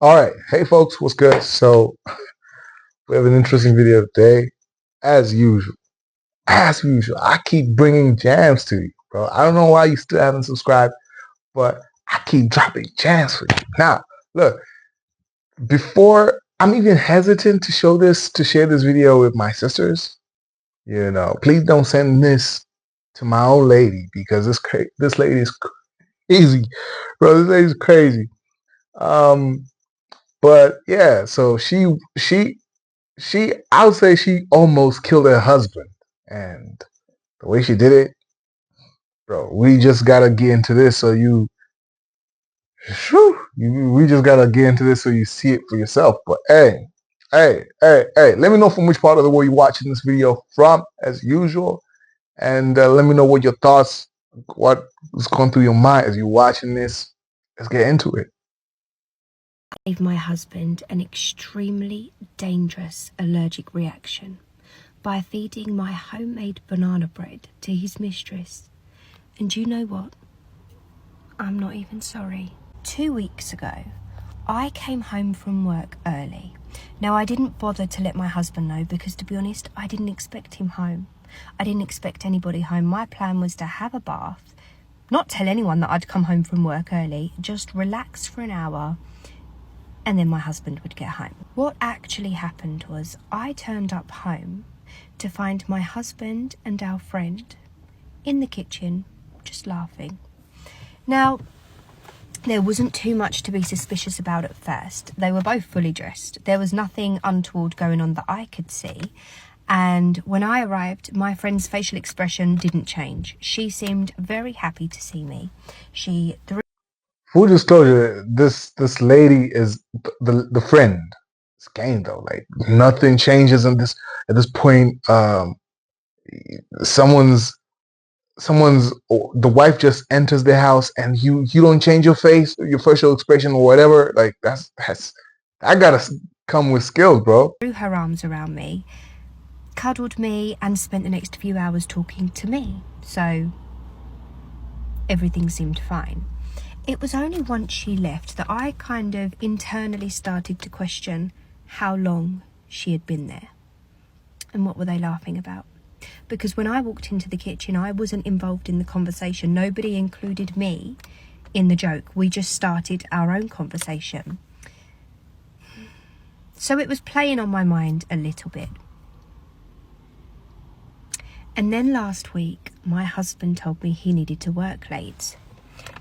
All right. Hey, folks, what's good? So, we have an interesting video today. As usual, I keep bringing jams to you, bro. I don't know why you still haven't subscribed, but I keep dropping jams for you. Now, look, before I'm even hesitant to share this video with my sisters, please don't send this to my old lady because this lady is crazy, bro. This lady's crazy. Um, but yeah, so I would say she almost killed her husband. And the way she did it, bro, we just gotta get into this we just gotta get into this so you see it for yourself. But hey, let me know from which part of the world you're watching this video from, as usual. And let me know what your thoughts, what was going through your mind as you're watching this. Let's get into it. Gave my husband an extremely dangerous allergic reaction by feeding my homemade banana bread to his mistress. And you know what? I'm not even sorry. 2 weeks ago, I came home from work early. Now, I didn't bother to let my husband know because, to be honest, I didn't expect him home. I didn't expect anybody home. My plan was to have a bath, not tell anyone that I'd come home from work early, just relax for an hour, and then my husband would get home. What actually happened was I turned up home to find my husband and our friend in the kitchen just laughing. Now, there wasn't too much to be suspicious about at first. They were both fully dressed. There was nothing untoward going on that I could see. And when I arrived, my friend's facial expression didn't change. She seemed very happy to see me. She threw Full disclosure, this lady is the friend. It's game though. Like nothing changes in this at this point. Someone's someone's the wife just enters the house and you don't change your face, your facial expression or whatever. Like that's I gotta come with skills, bro. her arms around me, cuddled me, and spent the next few hours talking to me. So everything seemed fine. It was only once she left that I kind of internally started to question how long she had been there and what were they laughing about. Because when I walked into the kitchen, I wasn't involved in the conversation. Nobody included me in the joke. We just started our own conversation. So it was playing on my mind a little bit. And then last week, my husband told me he needed to work late.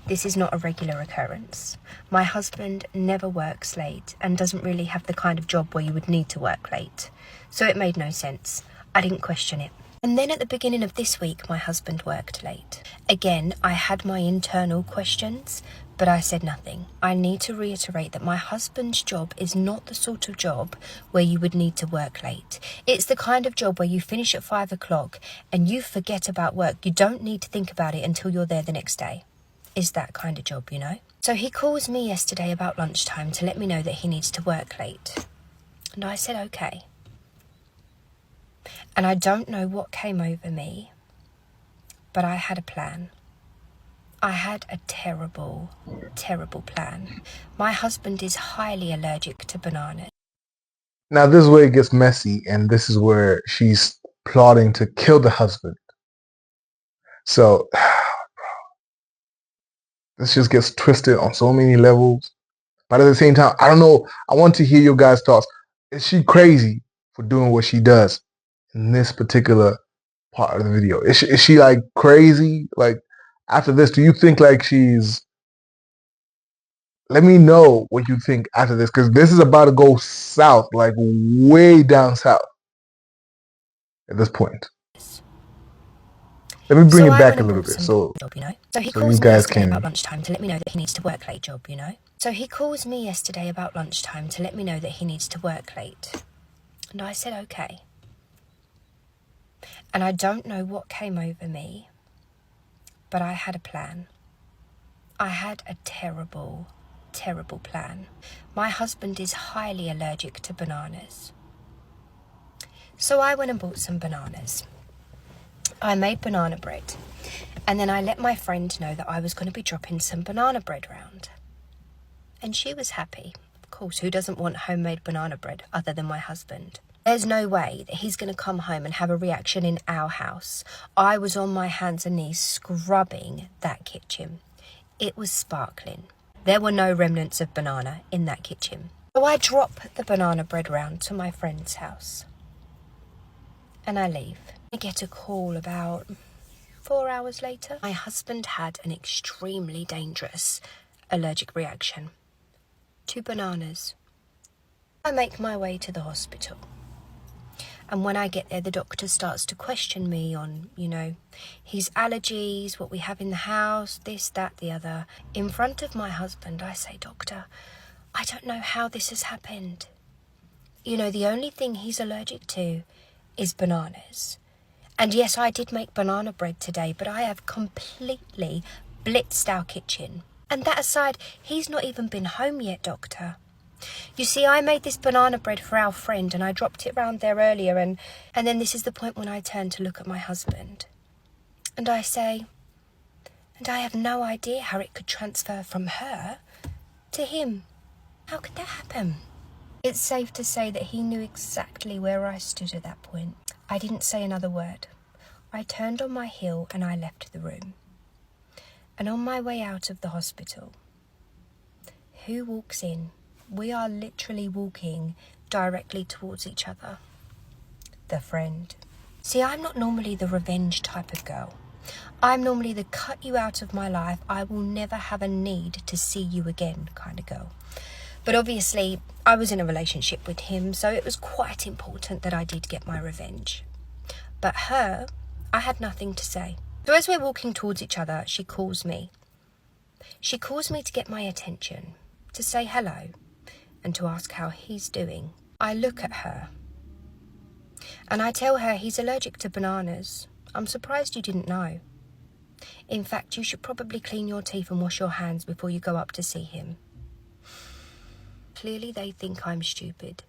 This is not a regular occurrence. My husband never works late and doesn't really have the kind of job where you would need to work late. So it made no sense. I didn't question it. And then at the beginning of this week, my husband worked late. Again, I had my internal questions, but I said nothing. I need to reiterate that my husband's job is not the sort of job where you would need to work late. It's the kind of job where you finish at 5 o'clock and you forget about work. You don't need to think about it until you're there the next day. Is that kind of job, you know? So he calls me yesterday about lunchtime to let me know that he needs to work late. And I said, okay. And I don't know what came over me, but I had a plan. I had a terrible, terrible plan. My husband is highly allergic to bananas. Now this is where it gets messy, and this is where she's plotting to kill the husband. So this just gets twisted on so many levels. But at the same time, I don't know. I want to hear your guys' thoughts. Is she crazy for doing what she does in this particular part of the video? Is she like crazy? Like after this, do you think like she's? Let me know what you think after this, because this is about to go south, like way down south at this point. Let me bring it back a little bit, so he so calls you me guys yesterday can. about lunchtime to let me know that he needs to work late job, you know? So he calls me yesterday about lunchtime to let me know that he needs to work late. And I said, okay. And I don't know what came over me, but I had a plan. I had a terrible, terrible plan. My husband is highly allergic to bananas. So I went and bought some bananas. I made banana bread, and then I let my friend know that I was going to be dropping some banana bread round. And she was happy, of course, who doesn't want homemade banana bread other than my husband? There's no way that he's going to come home and have a reaction in our house. I was on my hands and knees scrubbing that kitchen. It was sparkling. There were no remnants of banana in that kitchen. So I drop the banana bread round to my friend's house. And I leave. I get a call about 4 hours later. My husband had an extremely dangerous allergic reaction to bananas. I make my way to the hospital. And when I get there, the doctor starts to question me on, his allergies, what we have in the house, this, that, the other. In front of my husband, I say, "Doctor, I don't know how this has happened. The only thing he's allergic to is bananas. And yes, I did make banana bread today, but I have completely blitzed our kitchen. And that aside, he's not even been home yet, doctor. You see, I made this banana bread for our friend and I dropped it round there earlier and then this is the point when I turn to look at my husband. And I say, and I have no idea how it could transfer from her to him. How could that happen?" It's safe to say that he knew exactly where I stood at that point. I didn't say another word. I turned on my heel and I left the room. And on my way out of the hospital, who walks in? We are literally walking directly towards each other. The friend. See, I'm not normally the revenge type of girl. I'm normally the cut you out of my life, I will never have a need to see you again kind of girl. But obviously, I was in a relationship with him, so it was quite important that I did get my revenge. But her, I had nothing to say. So as we're walking towards each other, she calls me. She calls me to get my attention, to say hello, and to ask how he's doing. I look at her, and I tell her he's allergic to bananas. I'm surprised you didn't know. In fact, you should probably clean your teeth and wash your hands before you go up to see him. Clearly they think I'm stupid.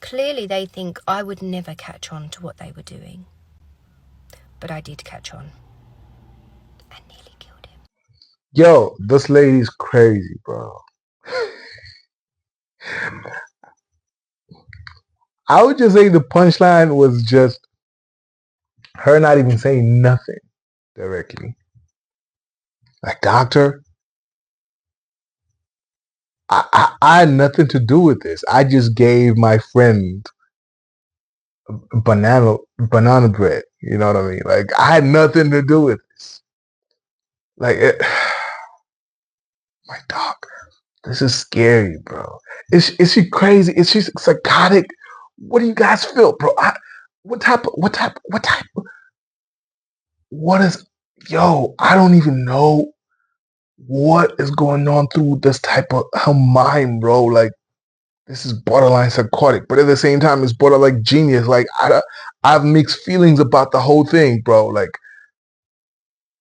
Clearly they think I would never catch on to what they were doing. But I did catch on. And nearly killed him. Yo, this lady's crazy, bro. I would just say the punchline was just her not even saying nothing directly. Like, doctor, I had nothing to do with this. I just gave my friend banana bread. You know what I mean? Like, I had nothing to do with this. Like, my dog, this is scary, bro. Is she crazy? Is she psychotic? What do you guys feel, bro? I don't even know what is going on through this type of her mind, bro. Like, this is borderline psychotic, but at the same time, it's borderline genius. Like, I have mixed feelings about the whole thing, bro. Like,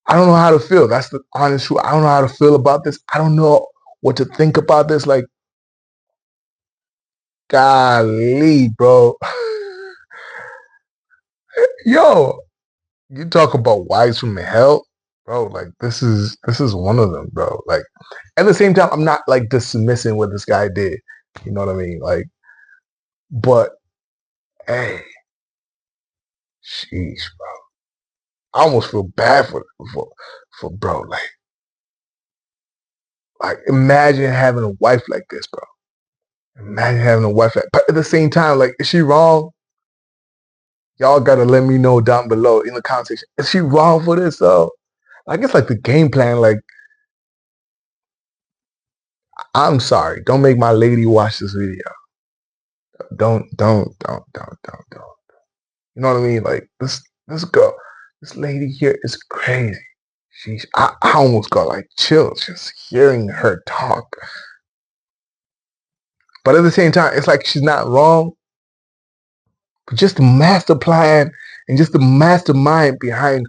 I don't know how to feel. That's the honest truth. I don't know how to feel about this. I don't know what to think about this. Like, golly, bro. Yo, you talk about wives from hell, bro. Like, this is one of them, bro. Like, at the same time, I'm not like dismissing what this guy did. You know what I mean? Like, but hey, sheesh, bro. I almost feel bad for bro. Like imagine having a wife like this, bro. Imagine having a wife like. But at the same time, like, is she wrong? Y'all gotta let me know down below in the comment section. Is she wrong for this though? I guess like the game plan. Like, I'm sorry. Don't make my lady watch this video. Don't. You know what I mean? Like, this girl, this lady here is crazy. I almost got like chills just hearing her talk. But at the same time, it's like she's not wrong. But just the master plan and just the mastermind behind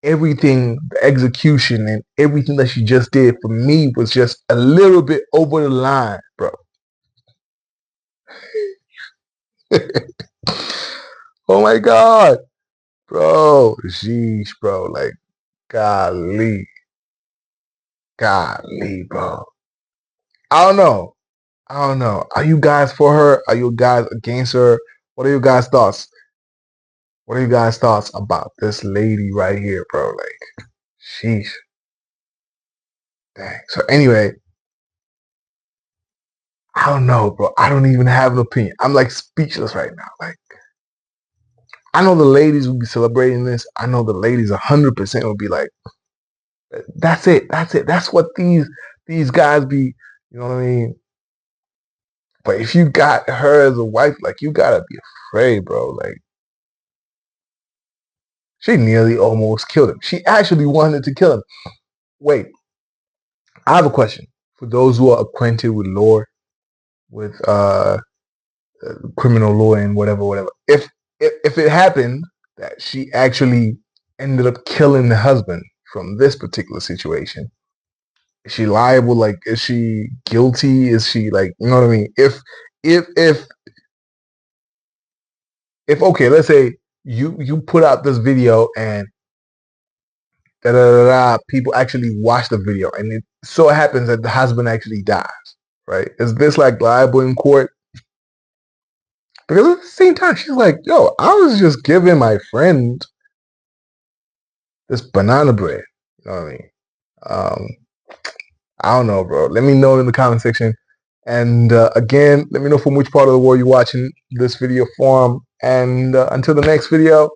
everything, the execution and everything that she just did for me was just a little bit over the line, bro. Oh my God. Bro, sheesh, bro. Like, golly, bro. I don't know. I don't know. Are you guys for her? Are you guys against her? What are your guys' thoughts? What are you guys' thoughts about this lady right here, bro? Like, sheesh. Dang. So anyway, I don't know, bro. I don't even have an opinion. I'm like speechless right now. Like, I know the ladies will be celebrating this. I know the ladies 100% will be like, that's it. That's it. That's what these guys be, you know what I mean? But if you got her as a wife, like, you gotta be afraid, bro. Like, she nearly almost killed him. She actually wanted to kill him. Wait, I have a question. For those who are acquainted with lore, with criminal law and whatever. If it happened that she actually ended up killing the husband from this particular situation, is she liable? Like, is she guilty? Is she, like, you know what I mean? If if if okay, let's say you put out this video and people actually watch the video and it so happens that the husband actually dies, right? Is this like liable in court? Because at the same time, she's like, yo, I was just giving my friend this banana bread. You know what I mean? Um, I don't know, bro. Let me know in the comment section. And again, let me know from which part of the world you're watching this video from. And until the next video,